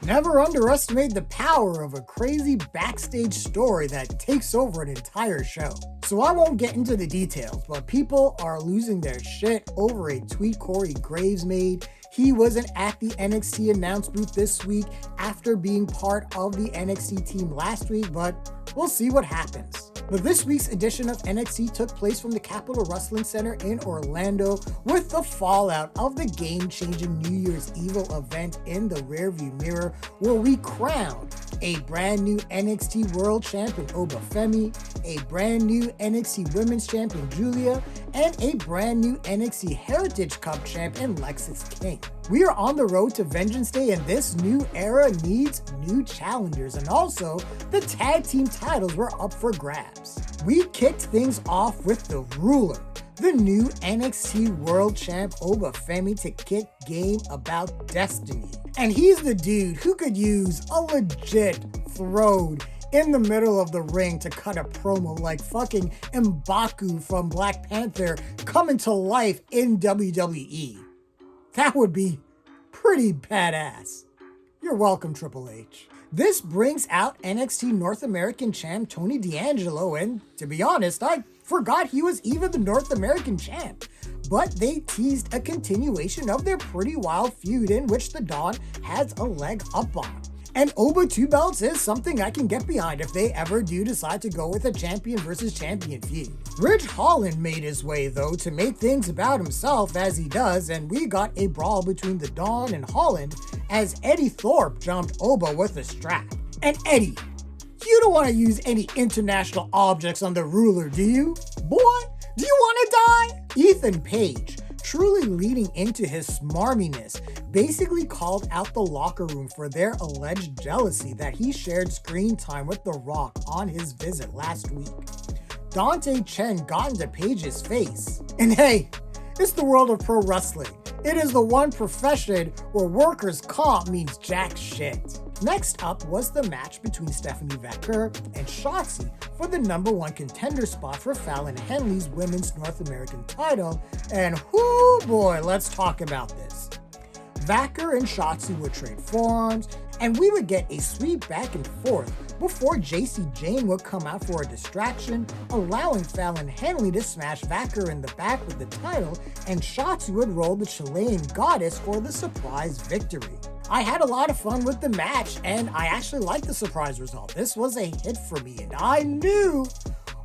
Never underestimate the power of a crazy backstage story that takes over an entire show. So I won't get into the details, but people are losing their shit over a tweet Corey Graves made. He wasn't at the NXT announce booth this week after being part of the NXT team last week, but we'll see what happens. But this week's edition of NXT took place from the Capitol Wrestling Center in Orlando with the fallout of the game-changing New Year's Evil event in the rearview mirror, where we crowned a brand new NXT World Champion Oba Femi, a brand new NXT Women's Champion Giulia, and a brand new NXT Heritage Cup Champion Lexis King. We are on the road to Vengeance Day, and this new era needs new challengers, and also the tag team titles were up for grabs. We kicked things off with the ruler, the new NXT World Champ Oba Femi, to kick game about destiny. And he's the dude who could use a legit throne in the middle of the ring to cut a promo like fucking M'Baku from Black Panther coming to life in WWE. That would be pretty badass. You're welcome, Triple H. This brings out NXT North American champ Tony D'Angelo, and to be honest, I forgot he was even the North American champ. But they teased a continuation of their pretty wild feud in which the Don has a leg up on. And Oba 2 belts is something I can get behind if they ever do decide to go with a champion versus champion feud. Ridge Holland made his way though to make things about himself as he does, and we got a brawl between the Don and Holland as Eddie Thorpe jumped Oba with a strap. And Eddie, you don't want to use any international objects on the ruler, do you? Boy, do you want to die? Ethan Page, truly leading into his smarminess, basically called out the locker room for their alleged jealousy that he shared screen time with The Rock on his visit last week. Dante Chen got into Page's face. And hey, it's the world of pro wrestling. It is the one profession where workers' comp means jack shit. Next up was the match between Stephanie Vaquer and Shotzi for the #1 contender spot for Fallon Henley's Women's North American title, and whoo boy, let's talk about this. Vaquer and Shotzi would trade forearms, and we would get a sweet back and forth before JC Jane would come out for a distraction, allowing Fallon Henley to smash Vaquer in the back with the title, and Shotzi would roll the Chilean goddess for the surprise victory. I had a lot of fun with the match, and I actually liked the surprise result. This was a hit for me, and I knew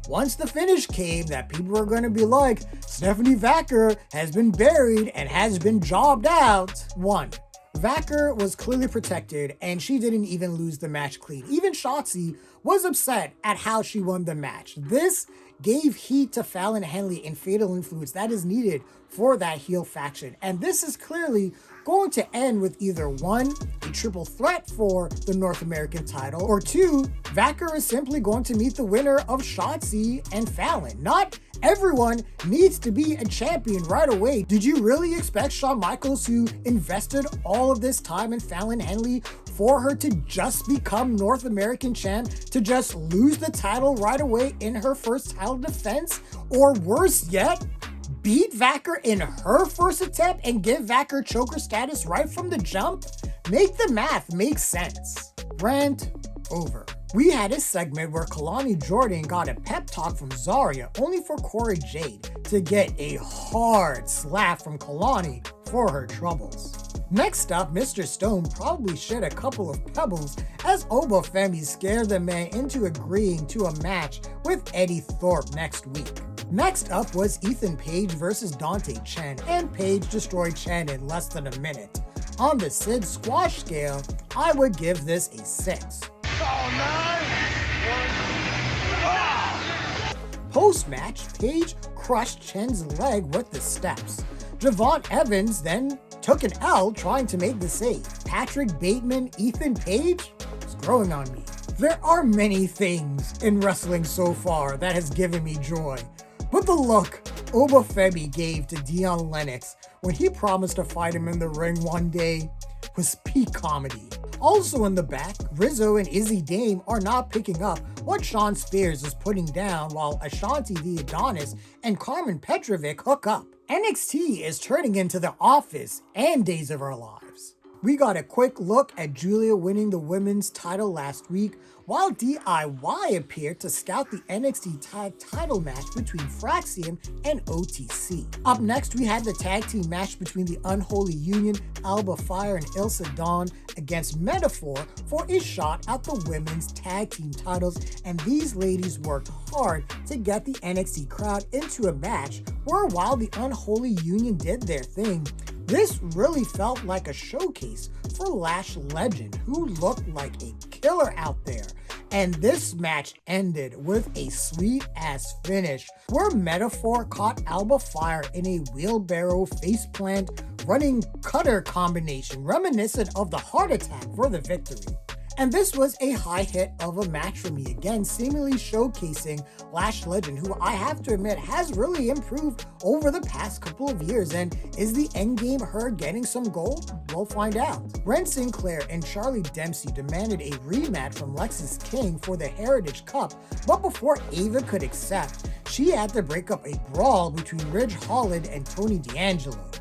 once the finish came that people were going to be like, Stephanie Vaquer has been buried and has been jobbed out. 1. Vaquer was clearly protected, and she didn't even lose the match clean. Even Shotzi was upset at how she won the match. This gave heat to Fallon Henley and fatal influence that is needed for that heel faction. And this is clearly going to end with either 1, a triple threat for the North American title, or 2, Vaquer is simply going to meet the winner of Shotzi and Fallon. Not everyone needs to be a champion right away. Did you really expect Shawn Michaels, who invested all of this time in Fallon Henley, for her to just become North American champ, to just lose the title right away in her first title defense? Or worse yet, beat Vaquer in her first attempt and give Vaquer choker status right from the jump? Make the math make sense. Rant over. We had a segment where Kalani Jordan got a pep talk from Zarya, only for Cora Jade to get a hard slap from Kalani for her troubles. Next up, Mr. Stone probably shed a couple of pebbles as Oba Femi scared the man into agreeing to a match with Eddie Thorpe next week. Next up was Ethan Page versus Dante Chen, and Page destroyed Chen in less than a minute. On the Sid squash scale, I would give this a 6. Post-match, Page crushed Chen's leg with the steps. Javon Evans then took an L trying to make the save. Patrick Bateman, Ethan Page? It's growing on me. There are many things in wrestling so far that has given me joy, but the look Oba Femi gave to Dion Lennox when he promised to fight him in the ring one day was peak comedy. Also in the back, Rizzo and Izzy Dame are not picking up what Sean Spears is putting down, while Ashanti the Adonis and Carmen Petrovic hook up. NXT is turning into The Office and Days of Our Lives. We got a quick look at Giulia winning the women's title last week, while DIY appeared to scout the NXT tag title match between Fraxium and OTC. Up next, we had the tag team match between the Unholy Union, Alba Fire and Ilsa Dawn against Metaphor for a shot at the women's tag team titles, and these ladies worked hard to get the NXT crowd into a match where, while the Unholy Union did their thing, this really felt like a showcase for Lash Legend, who looked like a killer out there. And this match ended with a sweet-ass finish where Metaphor caught Alba Fire in a wheelbarrow faceplant running cutter combination reminiscent of the Heart Attack for the victory. And this was a high hit of a match for me, again seemingly showcasing Lash Legend, who I have to admit has really improved over the past couple of years. And is the endgame her getting some gold? We'll find out. Brent Sinclair and Charlie Dempsey demanded a rematch from Lexis King for the Heritage Cup, but before Ava could accept, she had to break up a brawl between Ridge Holland and Tony D'Angelo.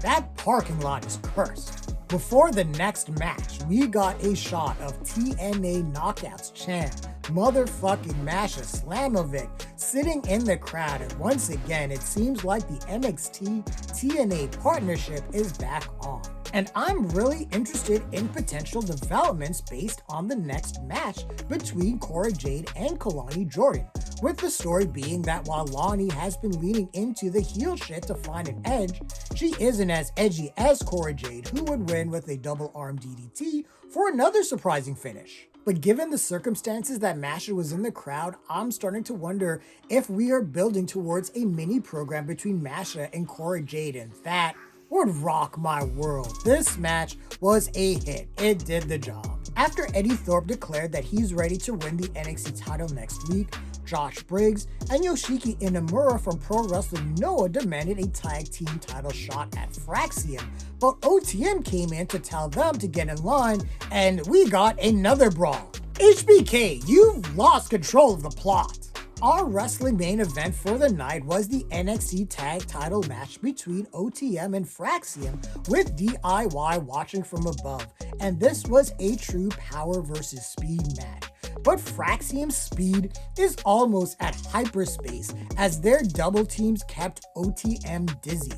That parking lot is cursed. Before the next match, we got a shot of TNA Knockouts champ, motherfucking Masha Slamovic, sitting in the crowd, and once again, it seems like the NXT TNA partnership is back on. And I'm really interested in potential developments based on the next match between Cora Jade and Kalani Jordan, with the story being that while Lani has been leaning into the heel shit to find an edge, she isn't as edgy as Cora Jade, who would win with a double arm DDT for another surprising finish. But given the circumstances that Masha was in the crowd, I'm starting to wonder if we are building towards a mini program between Masha and Cora Jade, and that would rock my world. This match was a hit. It did the job. After Eddie Thorpe declared that he's ready to win the NXT title next week, Josh Briggs and Yoshiki Inamura from Pro Wrestling Noah demanded a tag team title shot at Fraxium, but OTM came in to tell them to get in line, and we got another brawl. HBK, you've lost control of the plot. Our wrestling main event for the night was the NXT tag title match between OTM and Fraxium, with DIY watching from above, and this was a true power versus speed match. But Fraxium's speed is almost at hyperspace as their double teams kept OTM dizzy.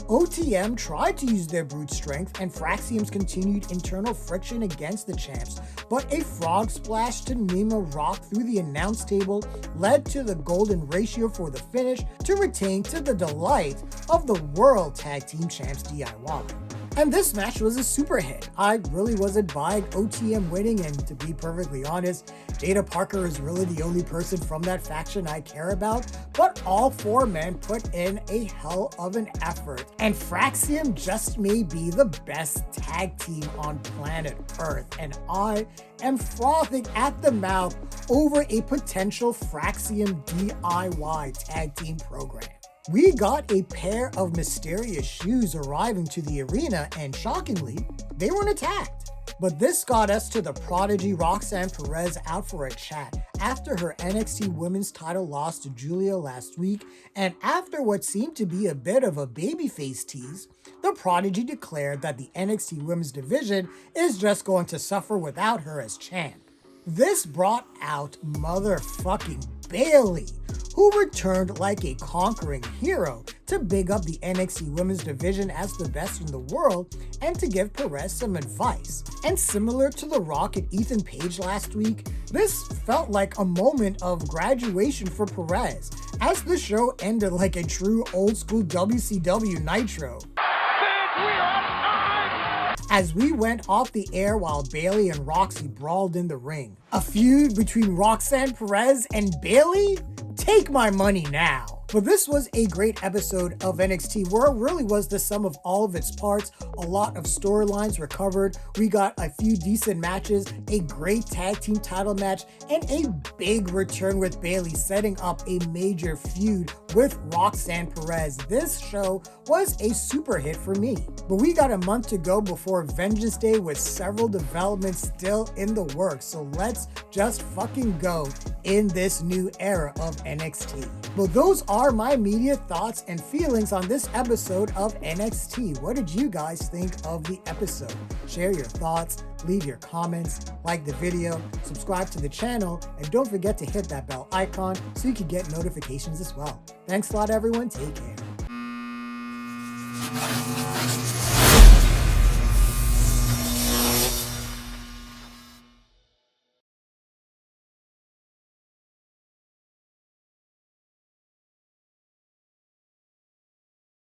OTM tried to use their brute strength and Fraxium's continued internal friction against the champs, but a frog splash to Nima Rock through the announce table led to the golden ratio for the finish to retain, to the delight of the World Tag Team Champs DIY. And this match was a super hit. I really wasn't buying OTM winning, and to be perfectly honest, Jada Parker is really the only person from that faction I care about, but all four men put in a hell of an effort, and Fraxium just may be the best tag team on planet Earth, and I am frothing at the mouth over a potential Fraxium DIY tag team program. We got a pair of mysterious shoes arriving to the arena, and shockingly, they weren't attacked. But this got us to the prodigy Roxanne Perez out for a chat after her NXT Women's title loss to Giulia last week, and after what seemed to be a bit of a babyface tease, the prodigy declared that the NXT Women's division is just going to suffer without her as champ. This brought out motherfucking Bayley, who returned like a conquering hero to big up the NXT Women's division as the best in the world and to give Perez some advice. And similar to The Rock and Ethan Page last week, this felt like a moment of graduation for Perez, as the show ended like a true old school WCW Nitro. As we went off the air while Bayley and Roxy brawled in the ring. A feud between Roxanne Perez and Bayley? Take my money now. But this was a great episode of NXT where it really was the sum of all of its parts. A lot of storylines were covered. We got a few decent matches, a great tag team title match, and a big return with Bayley setting up a major feud with Roxanne Perez. This show was a super hit for me. But we got a month to go before Vengeance Day with several developments still in the works. So let's just fucking go in this new era of NXT. Well, those are my immediate thoughts and feelings on this episode of NXT. What did you guys think of the episode? Share your thoughts, leave your comments, like the video, subscribe to the channel, and don't forget to hit that bell icon so you can get notifications as well. Thanks a lot, everyone. Take care.